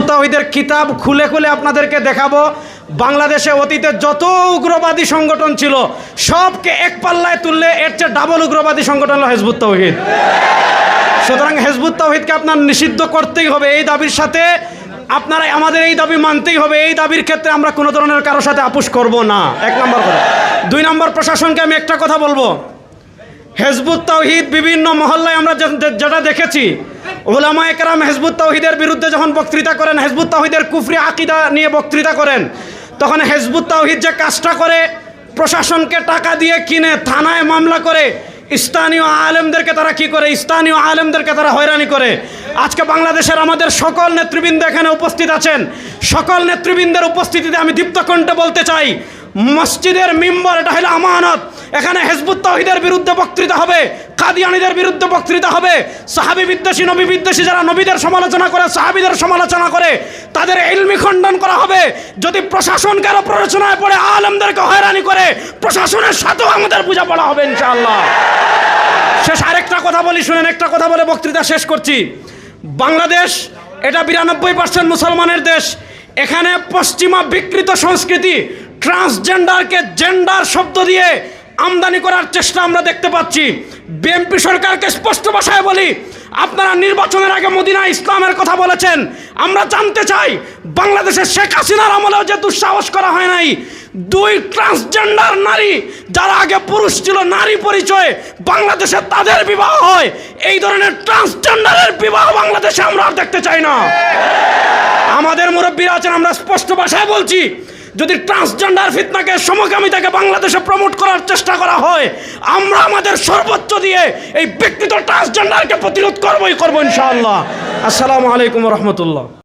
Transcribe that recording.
তাওহীদের কিতাব খুলে খুলে আপনাদেরকে দেখাবো। বাংলাদেশে অতীতে যত উগ্রবাদী সংগঠন ছিল সবকে এক পাল্লায় তুললে এর চেয়ে ডাবল উগ্রবাদী সংগঠন হলো হিজবুত তাওহীদ। সুতরাং হিজবুত তাওহীদকে আপনার নিষিদ্ধ করতেই হবে। এই দাবির সাথে আপনারা আমাদের এই দাবি মানতেই হবে। এই দাবির ক্ষেত্রে আমরা কোনো ধরনের কারোর সাথে আপোষ করব না, 1 নম্বর কথা। 2 নম্বর, প্রশাসনকে আমি একটা কথা বলবো, হিজবুত তাওহীদ বিভিন্ন মহল্লায় আমরা যেটা দেখেছি, উলামায়ে কেরাম হিজবুত তাওহীদের বিরুদ্ধে যখন বক্তৃতা করেন, হিজবুত তাওহীদের কুফরি আকীদা নিয়ে বক্তৃতা করেন, তখন হিজবুত তাওহীদ যে কাজটা করে, প্রশাসনকে টাকা দিয়ে কিনে থানায় মামলা করে স্থানীয় আলেমদেরকে তারা কি করে, স্থানীয় আলেমদেরকে তারা হয়রানি করে। আজকে বাংলাদেশের আমাদের সকল নেতৃবৃন্দ এখানে উপস্থিত আছেন, সকল নেতৃবৃন্দের উপস্থিতিতে আমি দীপ্ত কণ্ঠে বলতে চাই, মসজিদের মিম্বর এটা হলো আমানত। এখানে হিজবুত তাওহীদের বিরুদ্ধে বক্তৃতা হবে, কাদিয়ানীদের বিরুদ্ধে বক্তৃতা হবে, সাহাবী বিদ্বেষী, নবী বিদ্বেষী যারা নবীদের সমালোচনা করে, সাহাবীদের সমালোচনা করে, তাদের ইলমি খণ্ডন করা হবে। যদি প্রশাসনকে আরো প্ররোচনায় পড়ে আলেমদেরকে হয়রানি করে, প্রশাসনের সাথেও আমাদের বোঝাপড়া হবে ইনশাআল্লাহ। শেষ আরেকটা কথা বলি, শুনেন, একটা কথা বলে বক্তৃতা শেষ করছি। বাংলাদেশ এটা 92% মুসলমানের দেশ। এখানে পশ্চিমা বিকৃত সংস্কৃতি, ট্রান্সজেন্ডারকে জেন্ডার শব্দ দিয়ে আমদানি করার চেষ্টা আমরা দেখতে পাচ্ছি। বিএনপি সরকারকে স্পষ্ট ভাষায় বলি, আপনারা নির্বাচনের আগে মদিনা ইসলামের কথা বলেছেন। আমরা জানতে চাই, বাংলাদেশের শেখ হাসিনার আমলেও যে দুঃসাহস করা হয় নাই, 2 ট্রান্সজেন্ডার নারী যারা আগে পুরুষ ছিল, নারী পরিচয়ে বাংলাদেশে তাদের বিবাহ হয়, এই ধরনের ট্রান্সজেন্ডারের বিবাহ বাংলাদেশে আমরা আর দেখতে চাই না। আমাদের মুরব্বীরা আছেন, আমরা স্পষ্ট ভাষায় বলছি, যদি ট্রান্সজেন্ডার ফিতনাকে, সমকামিতাকে বাংলাদেশে প্রমোট করার চেষ্টা করা হয়, আমরা আমাদের সর্বোচ্চ দিয়ে এই ব্যক্তিগত ট্রান্সজেন্ডারকে প্রতিরোধ করবই করবো ইনশাআল্লাহ। আসসালামু আলাইকুম ওয়া রাহমাতুল্লাহ।